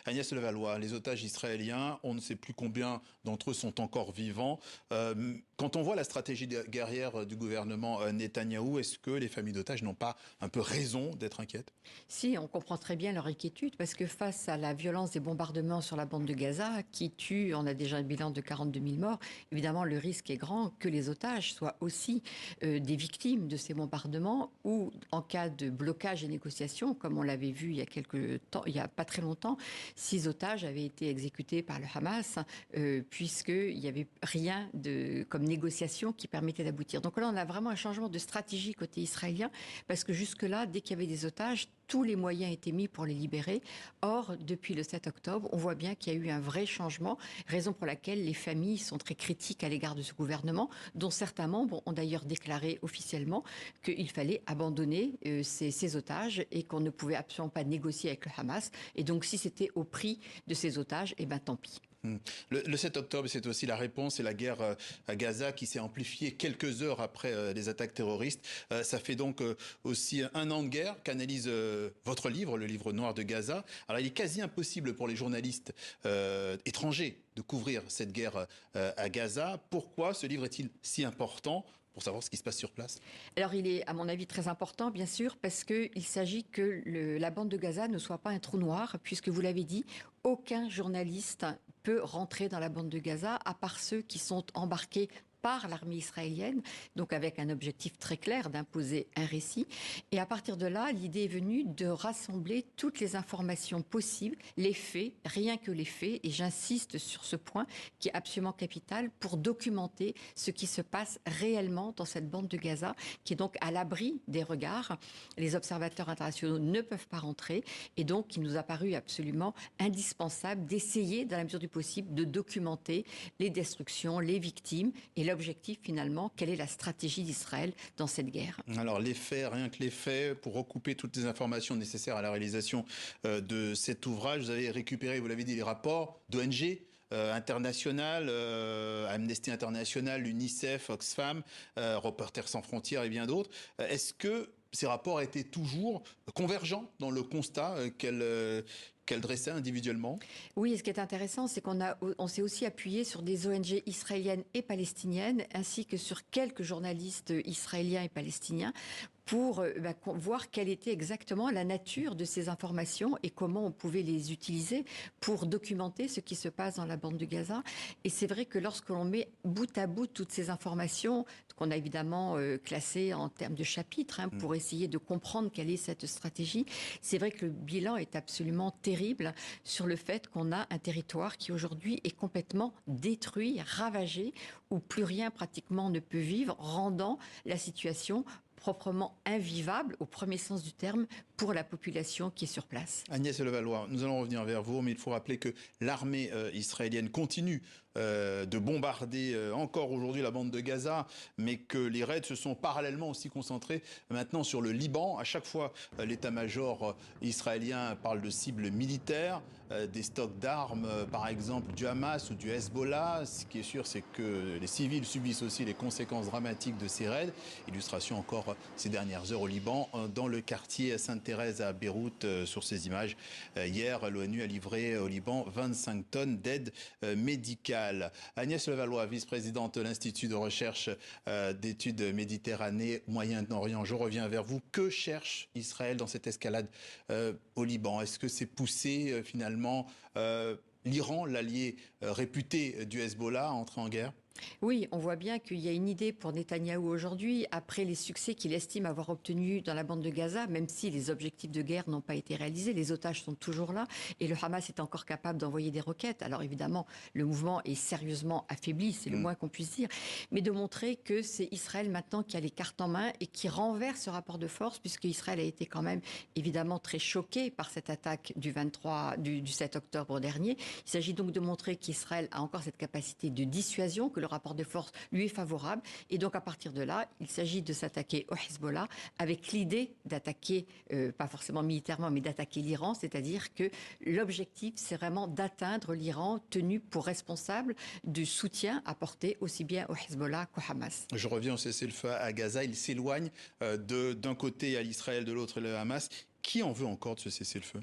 Agnès Levallois, les otages israéliens, on ne sait plus combien d'entre eux sont encore vivants. Quand on voit la stratégie guerrière du gouvernement Netanyahou, est-ce que les familles d'otages n'ont pas un peu raison d'être inquiètes? Si, on comprend très bien leur inquiétude, parce que face à la violence des bombardements sur la bande de Gaza, qui tue, on a déjà un bilan de 42 000 morts, évidemment le risque est grand que les otages soient aussi des victimes de ces bombardements, ou en cas de blocage et négociation, comme on l'avait vu il y a quelques temps, il y a pas très longtemps, 6 otages avaient été exécutés par le Hamas, puisqu'il n'y avait rien comme négociation qui permettait d'aboutir. Donc là, on a vraiment un changement de stratégie côté israélien, parce que jusque-là, dès qu'il y avait des otages, tous les moyens étaient mis pour les libérer. Or, depuis le 7 octobre, on voit bien qu'il y a eu un vrai changement, raison pour laquelle les familles sont très critiques à l'égard de ce gouvernement, dont certains membres ont d'ailleurs déclaré officiellement qu'il fallait abandonner ces otages et qu'on ne pouvait absolument pas négocier avec le Hamas. Et donc, si c'était au prix de ces otages, eh ben tant pis. Le 7 octobre, c'est aussi la réponse et la guerre à Gaza qui s'est amplifiée quelques heures après les attaques terroristes. Ça fait donc aussi un an de guerre qu'analyse votre livre, le livre noir de Gaza. Alors il est quasi impossible pour les journalistes étrangers de couvrir cette guerre à Gaza. Pourquoi ce livre est-il si important pour savoir ce qui se passe sur place? Alors il est, à mon avis, très important, bien sûr, parce qu'il s'agit que la bande de Gaza ne soit pas un trou noir, puisque vous l'avez dit, aucun journaliste peut rentrer dans la bande de Gaza, à part ceux qui sont embarqués par l'armée israélienne, donc avec un objectif très clair d'imposer un récit. Et à partir de là, l'idée est venue de rassembler toutes les informations possibles, les faits, rien que les faits, et j'insiste sur ce point qui est absolument capital, pour documenter ce qui se passe réellement dans cette bande de Gaza, qui est donc à l'abri des regards. Les observateurs internationaux ne peuvent pas rentrer, et donc il nous a paru absolument indispensable d'essayer, dans la mesure du possible, de documenter les destructions, les victimes, et l'objectif finalement, quelle est la stratégie d'Israël dans cette guerre. Alors les faits, rien que les faits, pour recouper toutes les informations nécessaires à la réalisation de cet ouvrage, vous avez récupéré, vous l'avez dit, les rapports d'ONG internationales, Amnesty International, l'UNICEF, Oxfam, Reporters sans frontières et bien d'autres. Est-ce que ces rapports étaient toujours convergents dans le constat qu'elle dressait individuellement? Oui, et ce qui est intéressant, c'est on s'est aussi appuyé sur des ONG israéliennes et palestiniennes, ainsi que sur quelques journalistes israéliens et palestiniens, pour voir quelle était exactement la nature de ces informations et comment on pouvait les utiliser pour documenter ce qui se passe dans la bande de Gaza. Et c'est vrai que lorsque l'on met bout à bout toutes ces informations, qu'on a évidemment classées en termes de chapitres, pour essayer de comprendre quelle est cette stratégie, c'est vrai que le bilan est absolument terrible sur le fait qu'on a un territoire qui aujourd'hui est complètement détruit, ravagé, où plus rien pratiquement ne peut vivre, rendant la situation proprement invivable, au premier sens du terme, pour la population qui est sur place. Agnès Levallois, nous allons revenir vers vous, mais il faut rappeler que l'armée israélienne continue de bombarder encore aujourd'hui la bande de Gaza, mais que les raids se sont parallèlement aussi concentrés maintenant sur le Liban. À chaque fois, l'état-major israélien parle de cibles militaires, des stocks d'armes, par exemple du Hamas ou du Hezbollah. Ce qui est sûr, c'est que les civils subissent aussi les conséquences dramatiques de ces raids. Illustration encore ces dernières heures au Liban, dans le quartier Sainte-Thérèse à Beyrouth. Sur ces images, hier, l'ONU a livré au Liban 25 tonnes d'aide médicale. Agnès Levallois, vice-présidente de l'Institut de recherche d'études Méditerranée, Moyen-Orient, je reviens vers vous. Que cherche Israël dans cette escalade au Liban? Est-ce que c'est poussé finalement l'Iran, l'allié réputé du Hezbollah, à entrer en guerre? Oui, on voit bien qu'il y a une idée pour Netanyahou aujourd'hui, après les succès qu'il estime avoir obtenus dans la bande de Gaza, même si les objectifs de guerre n'ont pas été réalisés, les otages sont toujours là, et le Hamas est encore capable d'envoyer des roquettes. Alors évidemment, le mouvement est sérieusement affaibli, c'est le moins qu'on puisse dire, mais de montrer que c'est Israël maintenant qui a les cartes en main et qui renverse ce rapport de force, puisque Israël a été quand même évidemment très choqué par cette attaque du 7 octobre dernier. Il s'agit donc de montrer qu'Israël a encore cette capacité de dissuasion, que le rapport de force lui est favorable. Et donc, à partir de là, il s'agit de s'attaquer au Hezbollah avec l'idée d'attaquer, pas forcément militairement, mais d'attaquer l'Iran. C'est-à-dire que l'objectif, c'est vraiment d'atteindre l'Iran tenu pour responsable du soutien apporté aussi bien au Hezbollah qu'au Hamas. Je reviens au cessez-le-feu à Gaza. Il s'éloigne d'un côté à l'Israël, de l'autre le Hamas. Qui en veut encore de ce cessez-le-feu?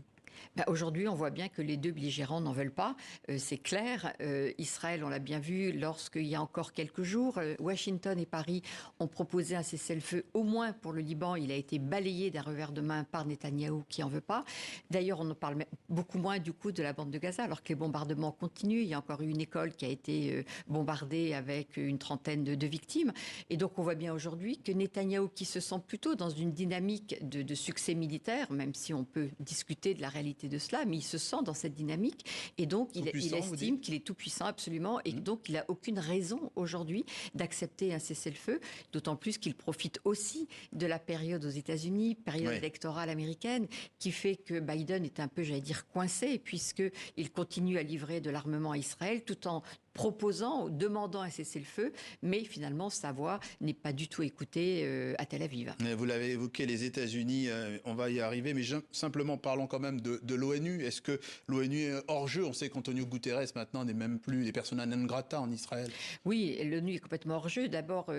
Aujourd'hui, on voit bien que les deux belligérants n'en veulent pas. C'est clair. Israël, on l'a bien vu, lorsqu'il y a encore quelques jours, Washington et Paris ont proposé un cessez-le-feu, au moins pour le Liban. Il a été balayé d'un revers de main par Netanyahou qui en veut pas. D'ailleurs, on en parle beaucoup moins du coup de la bande de Gaza, alors que les bombardements continuent. Il y a encore eu une école qui a été bombardée avec une trentaine de victimes. Et donc, on voit bien aujourd'hui que Netanyahou, qui se sent plutôt dans une dynamique de succès militaire, même si on peut discuter de la réalité de cela, mais il se sent dans cette dynamique et donc il estime qu'il est tout puissant absolument et donc il n'a aucune raison aujourd'hui d'accepter un cessez-le-feu, d'autant plus qu'il profite aussi de la période aux États-Unis, période électorale américaine, qui fait que Biden est un peu, j'allais dire, coincé puisqu'il continue à livrer de l'armement à Israël tout en proposant, demandant un cessez-le-feu, mais finalement sa voix n'est pas du tout écoutée à Tel Aviv. Vous l'avez évoqué, les États-Unis, on va y arriver, mais simplement parlons quand même de l'ONU. Est-ce que l'ONU est hors jeu? On sait qu'Antonio Guterres maintenant n'est même plus les persona non grata en Israël. Oui, l'ONU est complètement hors jeu. D'abord,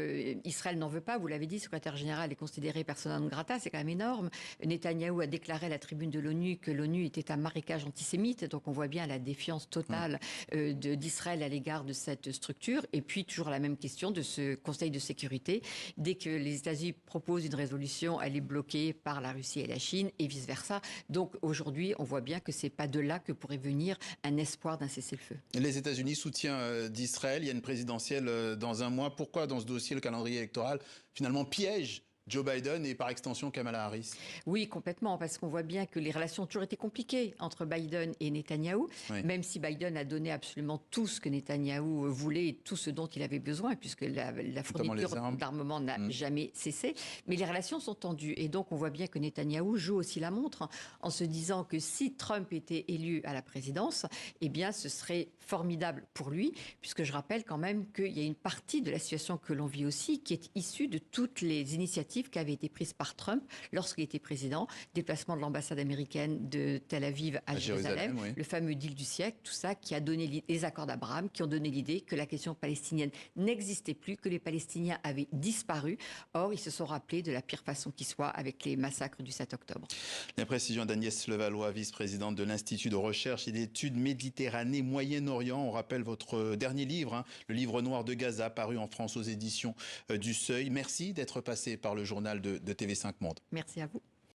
Israël n'en veut pas, vous l'avez dit, le secrétaire général est considéré persona non grata, c'est quand même énorme. Netanyahou a déclaré à la tribune de l'ONU que l'ONU était un marécage antisémite, donc on voit bien la défiance totale d'Israël à l'égard de cette structure. Et puis, toujours la même question de ce Conseil de sécurité. Dès que les États-Unis proposent une résolution, elle est bloquée par la Russie et la Chine et vice-versa. Donc, aujourd'hui, on voit bien que c'est pas de là que pourrait venir un espoir d'un cessez-le-feu. Les États-Unis, soutien d'Israël, il y a une présidentielle dans un mois. Pourquoi, dans ce dossier, le calendrier électoral, finalement, piège Joe Biden et par extension Kamala Harris? Oui, complètement, parce qu'on voit bien que les relations ont toujours été compliquées entre Biden et Netanyahou, même si Biden a donné absolument tout ce que Netanyahou voulait et tout ce dont il avait besoin, puisque la fourniture d'armement n'a jamais cessé. Mais les relations sont tendues et donc on voit bien que Netanyahou joue aussi la montre en se disant que si Trump était élu à la présidence, eh bien ce serait formidable pour lui, puisque je rappelle quand même qu'il y a une partie de la situation que l'on vit aussi qui est issue de toutes les initiatives qui avait été prise par Trump lorsqu'il était président, déplacement de l'ambassade américaine de Tel Aviv à Jérusalem, le fameux deal du siècle, tout ça qui a donné les accords d'Abraham, qui ont donné l'idée que la question palestinienne n'existait plus, que les Palestiniens avaient disparu. Or, ils se sont rappelés de la pire façon qui soit avec les massacres du 7 octobre. La précision d'Agnès Levallois, vice-présidente de l'Institut de recherche et d'études Méditerranée Moyen-Orient. On rappelle votre dernier livre, le livre noir de Gaza, paru en France aux éditions du Seuil. Merci d'être passé par le journal de TV5 Monde. Merci à vous.